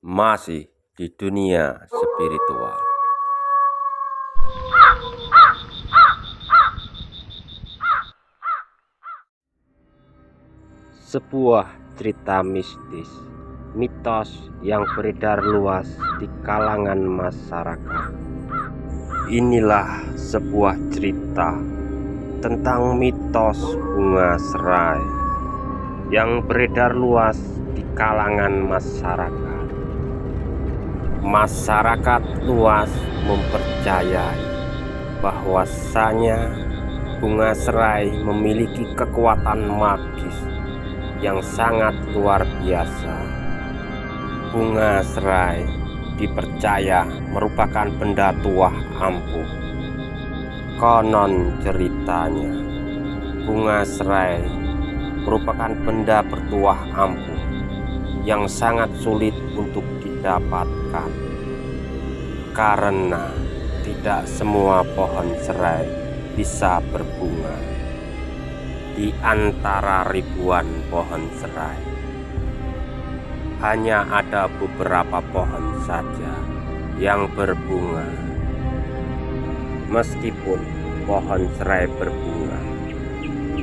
Masih di dunia spiritual. Sebuah cerita mistis, mitos yang beredar luas di kalangan masyarakat. Inilah sebuah cerita tentang mitos bunga serai yang beredar luas di kalangan masyarakat. Masyarakat luas mempercayai bahwasanya bunga serai memiliki kekuatan magis yang sangat luar biasa. Bunga serai dipercaya merupakan benda tuah ampuh. Konon ceritanya, bunga serai merupakan benda bertuah ampuh yang sangat sulit untuk didapatkan, karena tidak semua pohon serai bisa berbunga. Di antara ribuan pohon serai, hanya ada beberapa pohon saja yang berbunga. Meskipun pohon serai berbunga,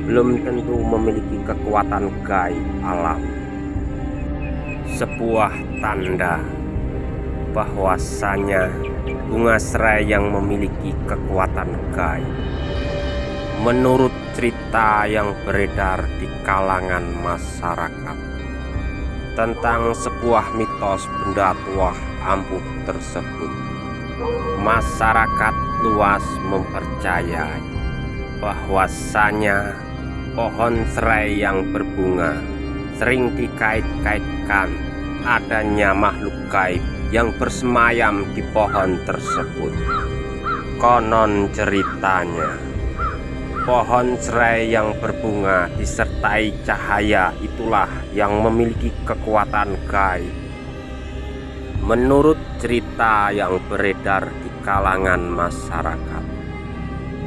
belum tentu memiliki kekuatan gaib alam. Sebuah tanda bahwasanya bunga serai yang memiliki kekuatan gaib. Menurut cerita yang beredar di kalangan masyarakat tentang sebuah mitos benda tuah ampuh tersebut, masyarakat luas mempercayai bahwasanya pohon serai yang berbunga sering dikait-kaitkan adanya makhluk gaib yang bersemayam di pohon tersebut. Konon ceritanya, pohon serai yang berbunga disertai cahaya itulah yang memiliki kekuatan gaib. Menurut cerita yang beredar di kalangan masyarakat,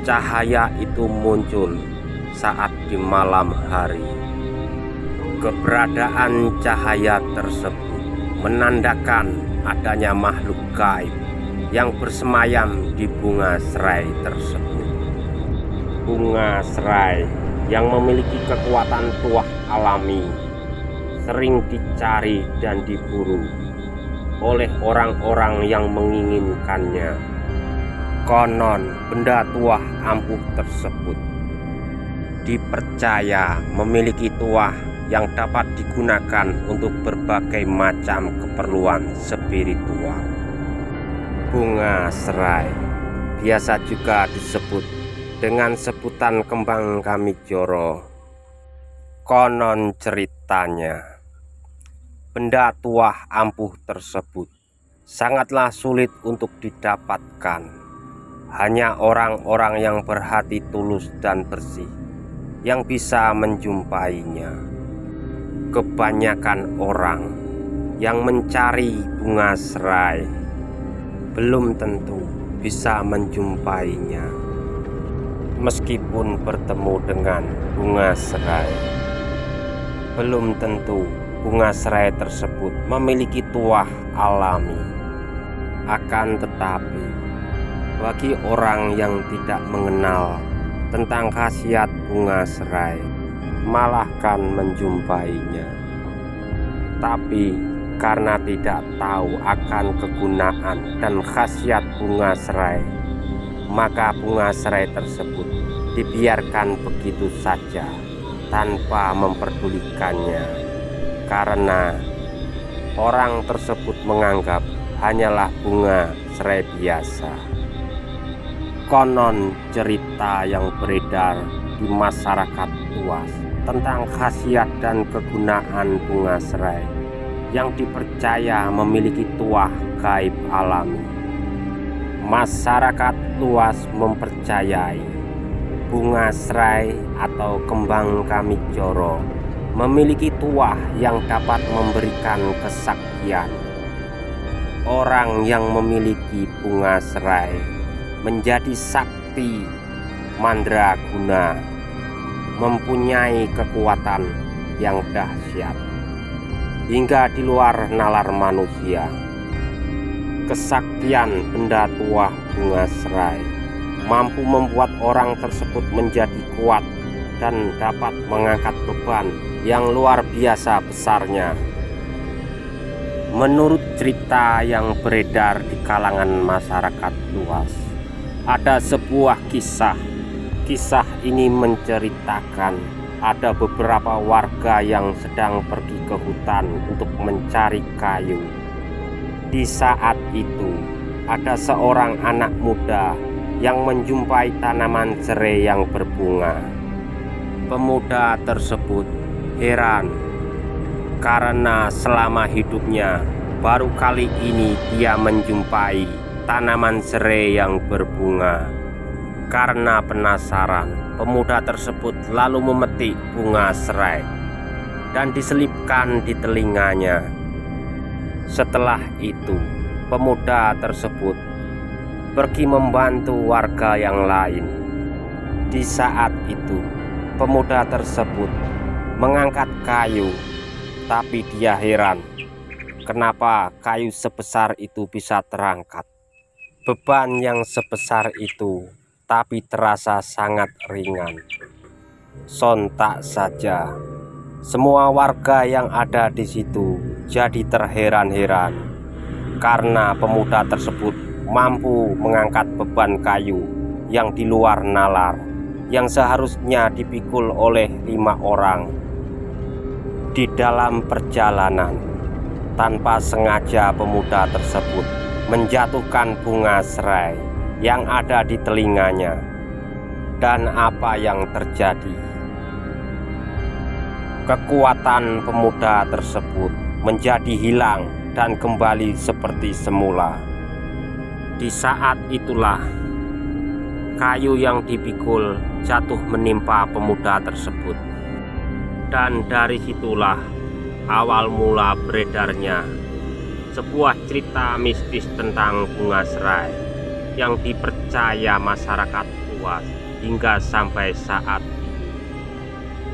cahaya itu muncul saat di malam hari. Keberadaan cahaya tersebut menandakan adanya makhluk gaib yang bersemayam di bunga serai tersebut. Bunga serai yang memiliki kekuatan tuah alami sering dicari dan diburu oleh orang-orang yang menginginkannya. Konon benda tuah ampuh tersebut dipercaya memiliki tuah yang dapat digunakan untuk berbagai macam keperluan spiritual. Bunga serai biasa juga disebut dengan sebutan kembang kamijoro. Konon ceritanya, benda tuah ampuh tersebut sangatlah sulit untuk didapatkan. Hanya orang-orang yang berhati tulus dan bersih yang bisa menjumpainya. Kebanyakan orang yang mencari bunga serai belum tentu bisa menjumpainya. Meskipun bertemu dengan bunga serai, belum tentu bunga serai tersebut memiliki tuah alami. Akan tetapi, bagi orang yang tidak mengenal tentang khasiat bunga serai, malah kan menjumpainya. Tapi karena tidak tahu akan kegunaan dan khasiat bunga serai, maka bunga serai tersebut dibiarkan begitu saja tanpa memperdulikannya, karena orang tersebut menganggap hanyalah bunga serai biasa. Konon cerita yang beredar di masyarakat luas tentang khasiat dan kegunaan bunga serai yang dipercaya memiliki tuah gaib alami. Masyarakat luas mempercayai bunga serai atau kembang kamijoro memiliki tuah yang dapat memberikan kesaktian. Orang yang memiliki bunga serai menjadi sakti mandraguna, mempunyai kekuatan yang dahsyat. hingga di luar nalar manusia. Kesaktian benda tuah bunga serai mampu membuat orang tersebut menjadi kuat dan dapat mengangkat beban yang luar biasa besarnya. Menurut cerita yang beredar di kalangan masyarakat luas, ada sebuah kisah. Kisah ini menceritakan ada beberapa warga yang sedang pergi ke hutan untuk mencari kayu. Di saat itu, ada seorang anak muda yang menjumpai tanaman serai yang berbunga. Pemuda tersebut heran karena selama hidupnya baru kali ini dia menjumpai tanaman serai yang berbunga. Karena penasaran, pemuda tersebut lalu memetik bunga serai dan diselipkan di telinganya. Setelah itu, pemuda tersebut pergi membantu warga yang lain. Di saat itu, pemuda tersebut mengangkat kayu, tapi dia heran kenapa kayu sebesar itu bisa terangkat. Beban yang sebesar itu tapi terasa sangat ringan. Sontak saja semua warga yang ada di situ jadi terheran-heran karena pemuda tersebut mampu mengangkat beban kayu yang di luar nalar yang seharusnya dipikul oleh 5 orang. Di dalam perjalanan, tanpa sengaja pemuda tersebut menjatuhkan bunga serai yang ada di telinganya. Dan apa yang terjadi? Kekuatan pemuda tersebut menjadi hilang dan kembali seperti semula. Di saat itulah kayu yang dipikul jatuh menimpa pemuda tersebut. Dan dari situlah awal mula beredarnya sebuah cerita mistis tentang bunga serai yang dipercaya masyarakat luas hingga sampai saat ini.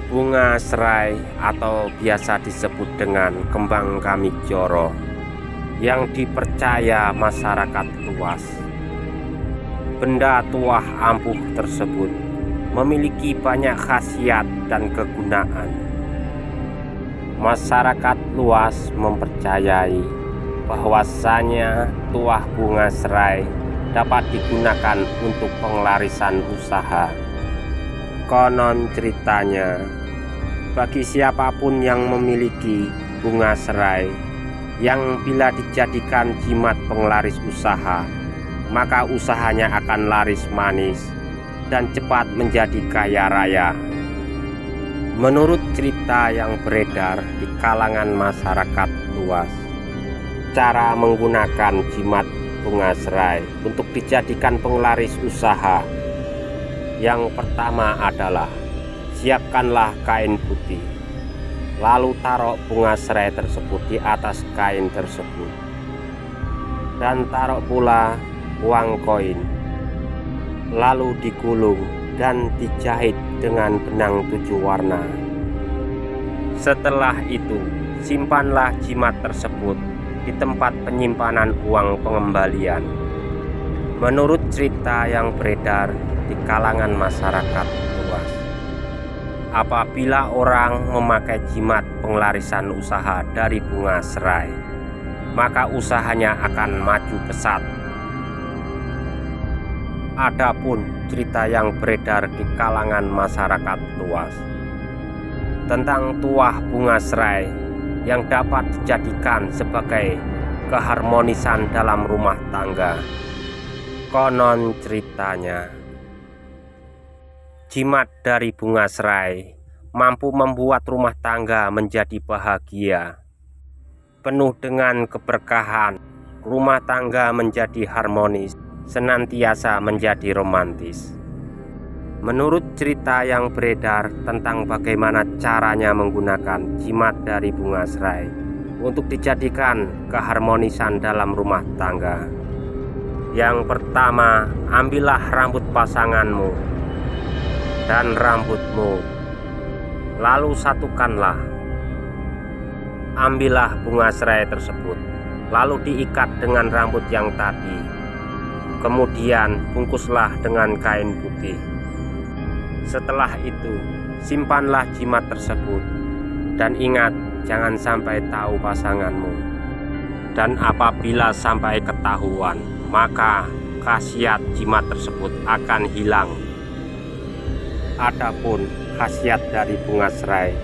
Bunga serai atau biasa disebut dengan kembang kamijoro yang dipercaya masyarakat luas. Benda tuah ampuh tersebut memiliki banyak khasiat dan kegunaan. Masyarakat luas mempercayai bahwasanya tuah bunga serai dapat digunakan untuk penglarisan usaha. Konon ceritanya, bagi siapapun yang memiliki bunga serai yang bila dijadikan jimat penglaris usaha, maka usahanya akan laris manis dan cepat menjadi kaya raya. Menurut cerita yang beredar di kalangan masyarakat luas, cara menggunakan jimat bunga serai untuk dijadikan penglaris usaha, yang pertama adalah siapkanlah kain putih, lalu taruh bunga serai tersebut di atas kain tersebut, dan taruh pula uang koin, lalu digulung dan dijahit dengan benang 7 warna. Setelah itu, simpanlah jimat tersebut di tempat penyimpanan uang pengembalian. Menurut cerita yang beredar di kalangan masyarakat luas, apabila orang memakai jimat penglarisan usaha dari bunga serai, maka usahanya akan maju pesat. Adapun cerita yang beredar di kalangan masyarakat luas tentang tuah bunga serai yang dapat dijadikan sebagai keharmonisan dalam rumah tangga. Konon ceritanya, jimat dari bunga serai mampu membuat rumah tangga menjadi bahagia, penuh dengan keberkahan. Rumah tangga menjadi harmonis, senantiasa menjadi romantis. Menurut cerita yang beredar tentang bagaimana caranya menggunakan jimat dari bunga serai untuk dijadikan keharmonisan dalam rumah tangga. Yang pertama, ambillah rambut pasanganmu dan rambutmu, lalu satukanlah. Ambillah bunga serai tersebut, lalu diikat dengan rambut yang tadi. Kemudian bungkuslah dengan kain putih. Setelah itu, simpanlah jimat tersebut. Dan ingat, jangan sampai tahu pasanganmu. Dan apabila sampai ketahuan, maka khasiat jimat tersebut akan hilang. Adapun khasiat dari bunga serai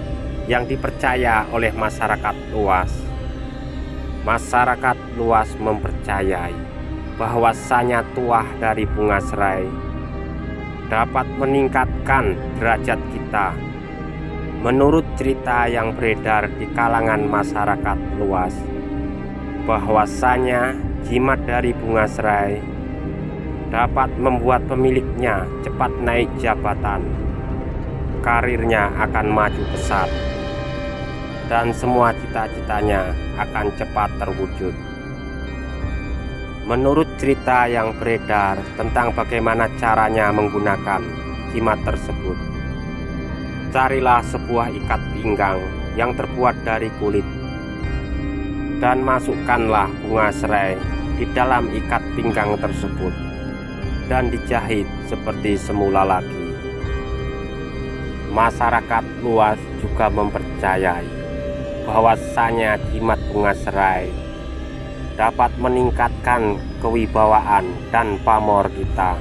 yang dipercaya oleh masyarakat luas mempercayai bahwasanya tuah dari bunga serai dapat meningkatkan derajat kita. Menurut cerita yang beredar di kalangan masyarakat luas, bahwasanya jimat dari bunga serai dapat membuat pemiliknya cepat naik jabatan, karirnya akan maju pesat, dan semua cita-citanya akan cepat terwujud. Menurut cerita yang beredar tentang bagaimana caranya menggunakan jimat tersebut, carilah sebuah ikat pinggang yang terbuat dari kulit dan masukkanlah bunga serai di dalam ikat pinggang tersebut dan dijahit seperti semula lagi. Masyarakat luas juga mempercayai bahwasanya jimat bunga serai dapat meningkatkan kewibawaan dan pamor kita,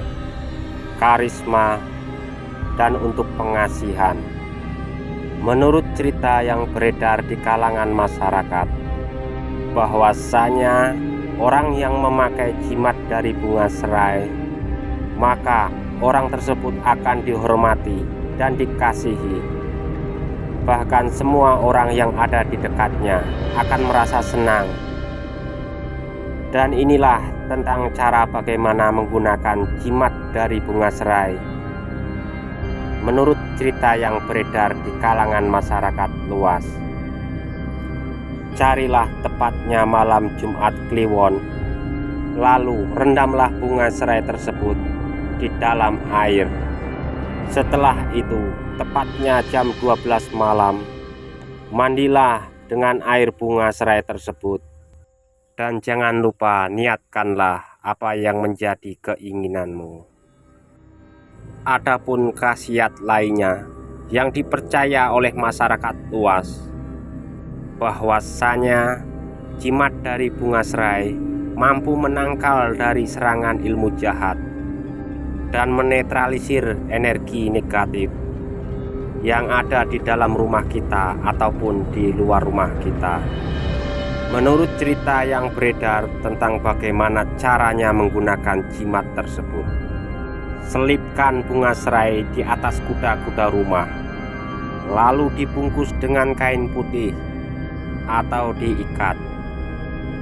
karisma, dan untuk pengasihan. Menurut cerita yang beredar di kalangan masyarakat, bahwasanya orang yang memakai jimat dari bunga serai, maka orang tersebut akan dihormati dan dikasihi. Bahkan semua orang yang ada di dekatnya akan merasa senang. Dan inilah tentang cara bagaimana menggunakan jimat dari bunga serai. Menurut cerita yang beredar di kalangan masyarakat luas, carilah tepatnya malam Jumat Kliwon, lalu rendamlah bunga serai tersebut di dalam air. Setelah itu, tepatnya jam 12 malam, mandilah dengan air bunga serai tersebut. Dan jangan lupa niatkanlah apa yang menjadi keinginanmu. Adapun khasiat lainnya yang dipercaya oleh masyarakat luas, bahwasanya jimat dari bunga serai mampu menangkal dari serangan ilmu jahat dan menetralisir energi negatif yang ada di dalam rumah kita ataupun di luar rumah kita. Menurut cerita yang beredar tentang bagaimana caranya menggunakan jimat tersebut, selipkan bunga serai di atas kuda-kuda rumah, lalu dibungkus dengan kain putih atau diikat.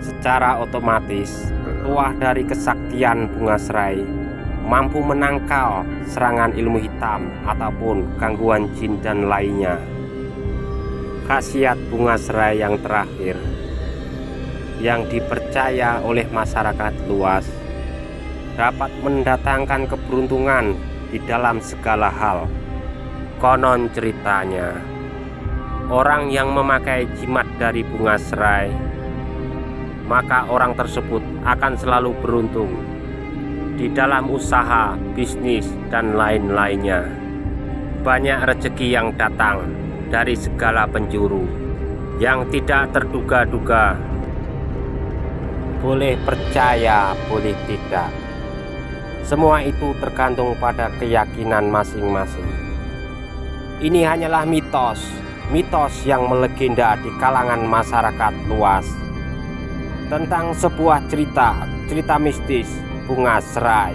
Secara otomatis, tuah dari kesaktian bunga serai mampu menangkal serangan ilmu hitam ataupun gangguan jin dan lainnya. Khasiat bunga serai yang terakhir yang dipercaya oleh masyarakat luas dapat mendatangkan keberuntungan di dalam segala hal. Konon ceritanya, orang yang memakai jimat dari bunga serai, maka orang tersebut akan selalu beruntung di dalam usaha, bisnis, dan lain-lainnya. Banyak rezeki yang datang dari segala penjuru yang tidak terduga-duga. Boleh percaya, boleh tidak. Semua itu tergantung pada keyakinan masing-masing. Ini hanyalah mitos yang melegenda di kalangan masyarakat luas tentang sebuah cerita mistis bunga serai.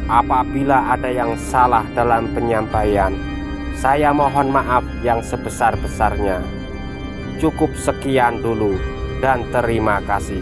Apabila ada yang salah dalam penyampaian, saya mohon maaf yang sebesar-besarnya. Cukup sekian dulu dan terima kasih.